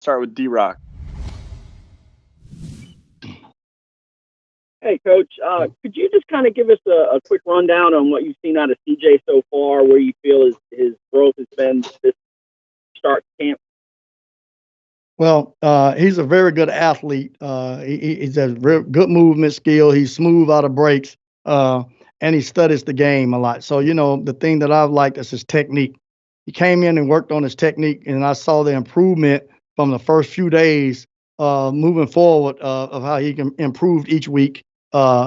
start with D-Rock. Hey, Coach, could you just kind of give us a quick rundown on what you've seen out of CJ so far, where you feel his growth has been this start camp? Well, he's a very good athlete. He's has real good movement skill. He's smooth out of breaks, and he studies the game a lot. So, the thing that I've liked is his technique. He came in and worked on his technique, and I saw the improvement from the first few days moving forward of how he can improve each week,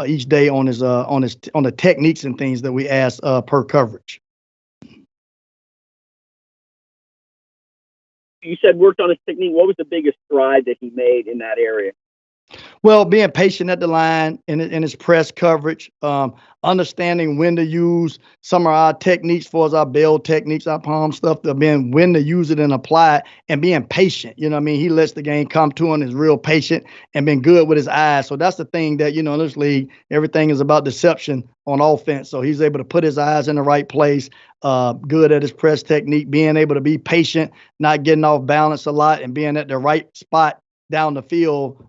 each day on the techniques and things that we ask per coverage. You said worked on his technique. What was the biggest stride that he made in that area? Well, being patient at the line in his press coverage, understanding when to use some of our techniques for us, our bail techniques, our palm stuff, being when to use it and apply it, and being patient. He lets the game come to him, is real patient, and been good with his eyes. So that's the thing that, in this league, everything is about deception on offense. So he's able to put his eyes in the right place, good at his press technique, being able to be patient, not getting off balance a lot, and being at the right spot down the field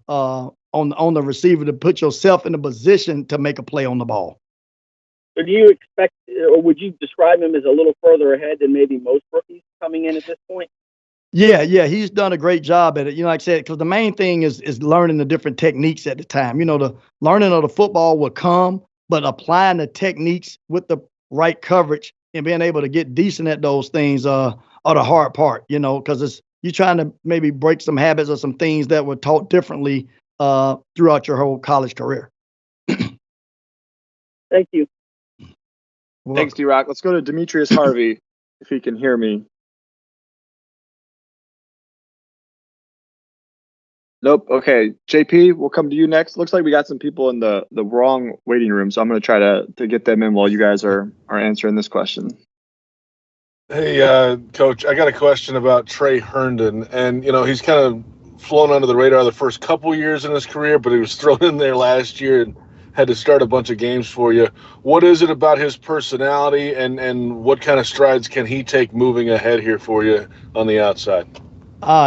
on the receiver to put yourself in a position to make a play on the ball. So do you expect, or would you describe him as a little further ahead than maybe most rookies coming in at this point? Yeah, he's done a great job at it. Like I said, because the main thing is learning the different techniques at the time. The learning of the football will come, but applying the techniques with the right coverage and being able to get decent at those things are the hard part, because you're trying to maybe break some habits or some things that were taught differently throughout your whole college career. Thank you. Thanks, D-Rock. Let's go to Demetrius Harvey, if he can hear me. Nope. Okay. JP, we'll come to you next. Looks like we got some people in the wrong waiting room, so I'm going to try to get them in while you guys are answering this question. Hey, Coach, I got a question about Trey Herndon. And, he's kind of flown under the radar the first couple years in his career, but he was thrown in there last year and had to start a bunch of games for you. What is it about his personality, and what kind of strides can he take moving ahead here for you on the outside?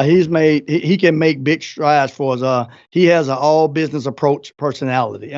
He can make big strides for us. He has an all business approach personality.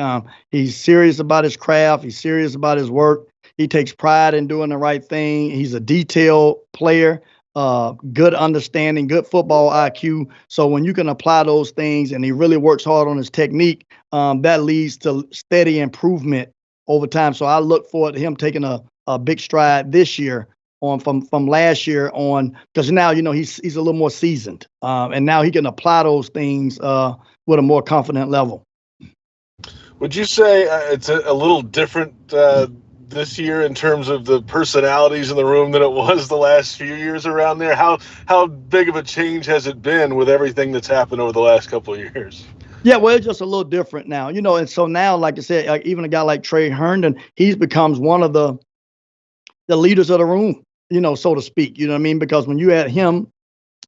He's serious about his craft. He's serious about his work. He takes pride in doing the right thing. He's a detailed player, good understanding, good football IQ. So when you can apply those things and he really works hard on his technique, that leads to steady improvement over time. So I look forward to him taking a big stride this year from last year on, because now, he's a little more seasoned, and now he can apply those things with a more confident level. Would you say it's a little different this year in terms of the personalities in the room than it was the last few years around there? How big of a change has it been with everything that's happened over the last couple of years? Yeah, well, it's just a little different now, and so now, like I said, even a guy like Trey Herndon, he's becomes one of the leaders of the room, so to speak, because when you had him,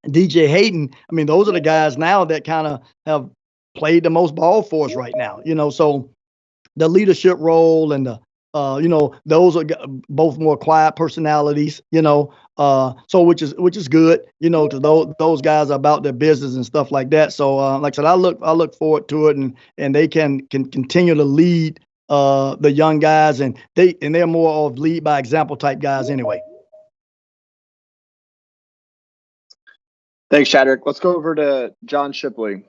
DJ Hayden, those are the guys now that kind of have played the most ball for us right now, so the leadership role and the those are both more quiet personalities, so which is good, because those guys are about their business and stuff like that. So like I said, I look forward to it, and they can continue to lead the young guys, and they're more of lead by example type guys anyway. Thanks, Chadrick. Let's go over to John Shipley.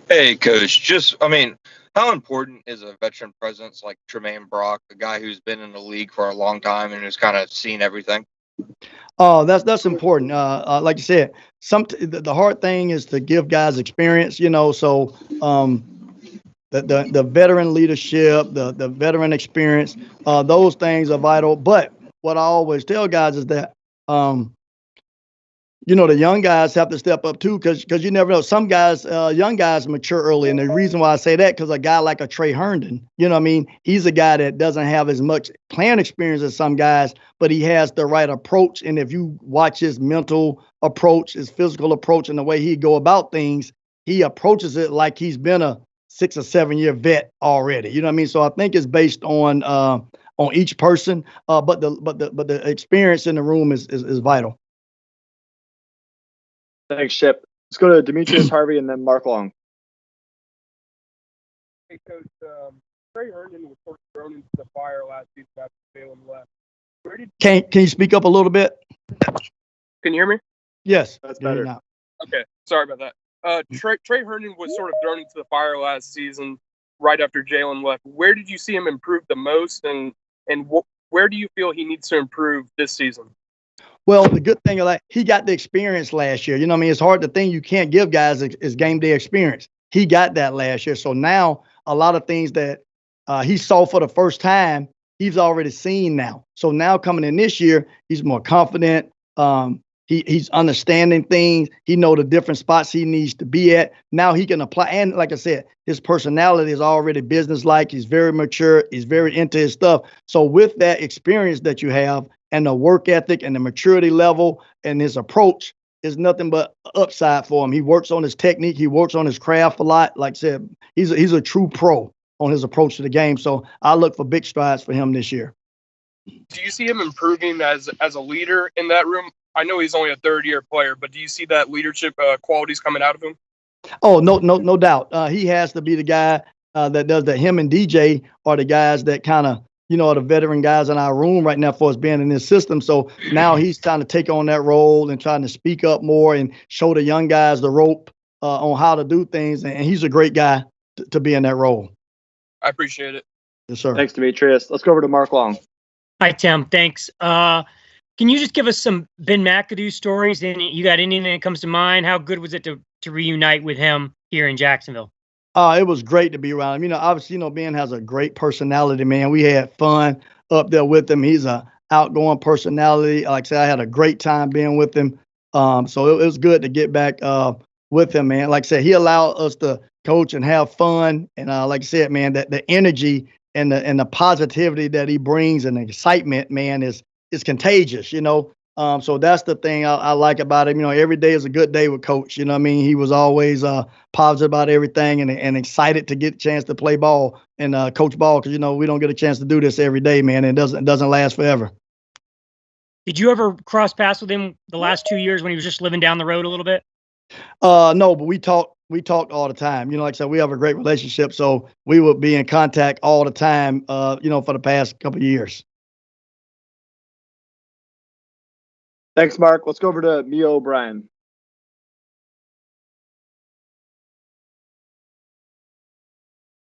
Hey, Coach. How important is a veteran presence like Tremaine Brock, a guy who's been in the league for a long time and who's kind of seen everything? Oh, that's important. Like you said, the hard thing is to give guys experience, so the veteran leadership, the veteran experience, those things are vital. But what I always tell guys is that the young guys have to step up too, because you never know. Some guys, young guys mature early. And the reason why I say that, because a guy like a Trey Herndon, he's a guy that doesn't have as much playing experience as some guys, but he has the right approach. And if you watch his mental approach, his physical approach, and the way he go about things, he approaches it like he's been a 6 or 7 year vet already. You know what I mean? So I think it's based on each person, but the experience in the room is vital. Thanks, Chip. Let's go to Demetrius Harvey and then Mark Long. Hey, Coach. Trey Herndon was sort of thrown into the fire last season after Salem left. Can you speak up a little bit? Can you hear me? Yes, That's better. now. Okay, sorry about that. Trey Herndon was sort of thrown into the fire last season right after Jalen left. Where did you see him improve the most, and where do you feel he needs to improve this season? Well, the good thing is he got the experience last year. You know what I mean? It's hard to think you can't give guys is game day experience. He got that last year. So now a lot of things that he saw for the first time, he's already seen now. So now coming in this year, he's more confident. He's understanding things. He know the different spots he needs to be at. Now he can apply. And like I said, his personality is already businesslike. He's very mature. He's very into his stuff. So with that experience that you have and the work ethic and the maturity level and his approach is nothing but upside for him. He works on his technique. He works on his craft a lot. Like I said, he's a true pro on his approach to the game. So I look for big strides for him this year. Do you see him improving as a leader in that room? I know he's only a third-year player, but do you see that leadership qualities coming out of him? Oh, no doubt. He has to be the guy that does that. Him and DJ are the guys that kind of, are the veteran guys in our room right now for us being in this system. So now he's trying to take on that role and trying to speak up more and show the young guys the rope on how to do things. And he's a great guy to be in that role. I appreciate it. Yes, sir. Thanks, Demetrius. Let's go over to Mark Long. Hi, Tim. Thanks. Can you just give us some Ben McAdoo stories? And you got anything that comes to mind? How good was it to reunite with him here in Jacksonville? It was great to be around him. Obviously, Ben has a great personality, man. We had fun up there with him. He's a outgoing personality. Like I said, I had a great time being with him. So it was good to get back with him, man. Like I said, he allowed us to coach and have fun. And like I said, man, that the energy and the positivity that he brings and the excitement, man, is contagious, So that's the thing I like about him. Every day is a good day with Coach. You know what I mean? He was always positive about everything and excited to get a chance to play ball and coach ball because, we don't get a chance to do this every day, man. And it doesn't last forever. Did you ever cross paths with him the last 2 years when he was just living down the road a little bit? No, but we talked all the time. Like I said, we have a great relationship. So we would be in contact all the time, for the past couple of years. Thanks, Mark. Let's go over to Mia O'Brien.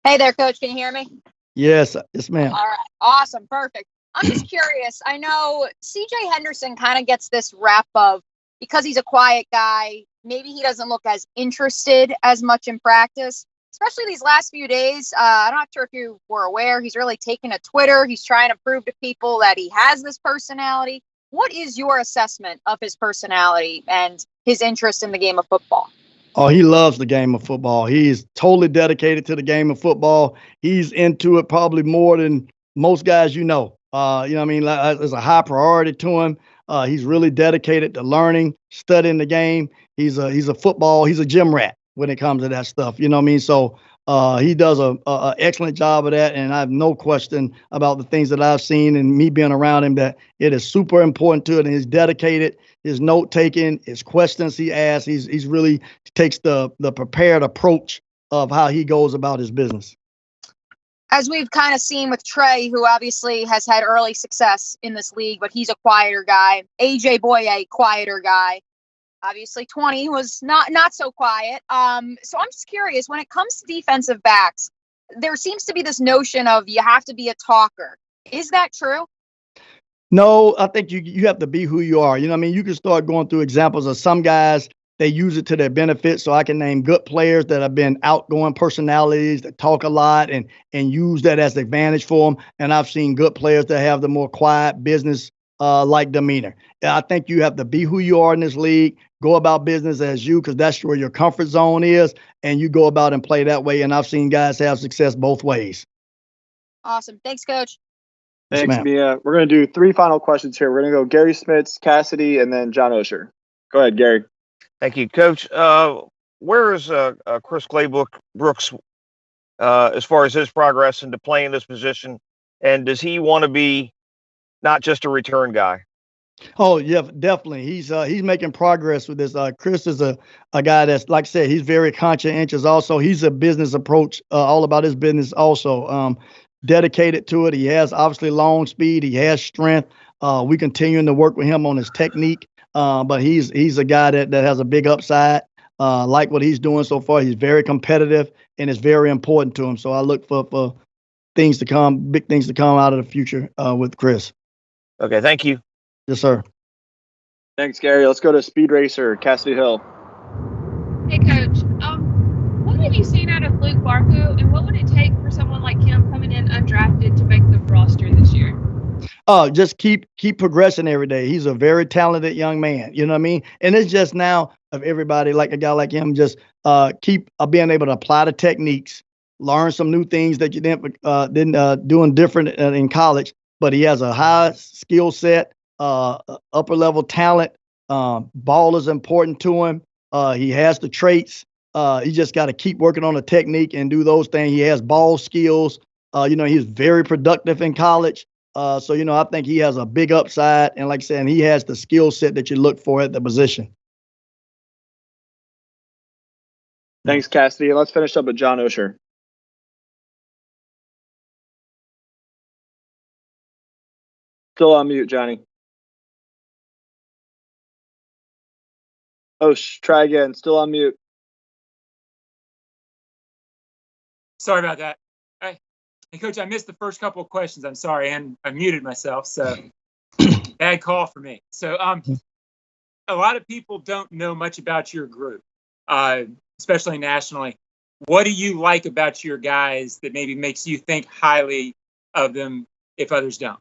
Hey there, Coach. Can you hear me? Yes, ma'am. All right. Awesome. Perfect. I'm just curious. I know CJ Henderson kind of gets this rap of because he's a quiet guy, maybe he doesn't look as interested as much in practice, especially these last few days. I'm not sure if you were aware. He's really taken to Twitter. He's trying to prove to people that he has this personality. What is your assessment of his personality and his interest in the game of football? Oh, he loves the game of football. He's totally dedicated to the game of football. He's into it probably more than most guys you know. What I mean? It's a high priority to him. He's really dedicated to learning, studying the game. He's a gym rat when it comes to that stuff. You know what I mean? So he does a excellent job of that, and I have no question about the things that I've seen and me being around him that it is super important to it. And he's dedicated. His note taking, his questions he asks. He's really takes the prepared approach of how he goes about his business. As we've kind of seen with Trey, who obviously has had early success in this league, but he's a quieter guy. AJ Boye, quieter guy. Obviously, 20 was not so quiet. So I'm just curious, when it comes to defensive backs, there seems to be this notion of you have to be a talker. Is that true? No, I think you have to be who you are. You know what I mean? You can start going through examples of some guys, they use it to their benefit. So I can name good players that have been outgoing personalities that talk a lot and use that as the advantage for them. And I've seen good players that have the more quiet business like demeanor. I think you have to be who you are in this league, go about business as you, because that's where your comfort zone is, and you go about and play that way. And I've seen guys have success both ways. Awesome. Thanks, Coach. Thanks, Yes, Mia. We're going to do 3 final questions here. We're going to go Gary Smits, Cassidy, and then John Osher. Go ahead, Gary. Thank you, Coach. Where is Chris Claybrooks as far as his progress into playing this position? And does he want to be not just a return guy? Oh yeah, definitely. He's making progress with this. Chris is a guy that's, like I said, he's very conscientious. Also, he's a business approach, all about his business. Also, dedicated to it. He has obviously long speed. He has strength. We continuing to work with him on his technique. But he's a guy that has a big upside. Like what he's doing so far. He's very competitive, and it's very important to him. So I look for things to come, big things to come out of the future with Chris. Okay, thank you. Yes, sir. Thanks, Gary. Let's go to Speed Racer, Cassidy Hill. Hey, Coach. What have you seen out of Luke Barcoo, and what would it take for someone like him coming in undrafted to make the roster this year? Just keep progressing every day. He's a very talented young man. You know what I mean? And it's just now of everybody, like a guy like him, just keep being able to apply the techniques, learn some new things that you didn't doing different in college. But he has a high skill set, upper level talent. Ball is important to him. He has the traits. He just got to keep working on the technique and do those things. He has ball skills. He's very productive in college. So I think he has a big upside. And like I said, he has the skill set that you look for at the position. Thanks, Cassidy. Let's finish up with John Osher. Still on mute, Johnny. Osh, try again. Still on mute. Sorry about that. Hey, Coach, I missed the first couple of questions. I'm sorry, and I muted myself, so bad call for me. So a lot of people don't know much about your group, especially nationally. What do you like about your guys that maybe makes you think highly of them if others don't?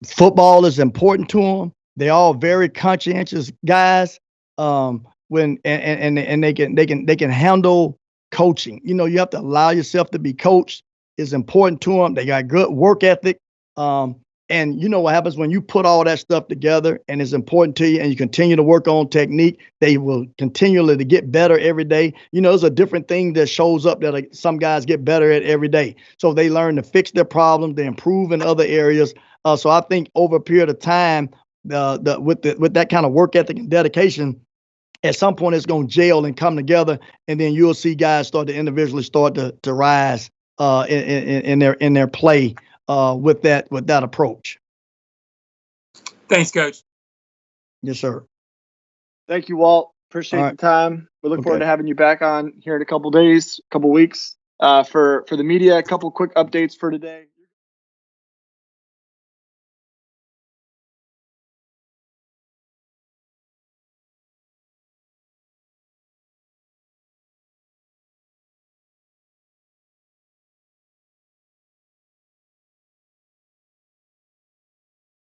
Football is important to them. They're all very conscientious guys. When they can handle coaching. You have to allow yourself to be coached. It's important to them. They got good work ethic. And you know what happens when you put all that stuff together and it's important to you and you continue to work on technique, they will continually to get better every day. There's a different thing that shows up that some guys get better at every day. So they learn to fix their problems, they improve in other areas. So I think over a period of time, with that kind of work ethic and dedication, at some point it's going to gel and come together, and then you'll see guys start to individually start to rise in their play with that approach. Thanks, Coach. Yes, sir. Thank you, Walt. Appreciate the time. We look forward to having you back on here in a couple days, couple weeks. For the media, a couple quick updates for today.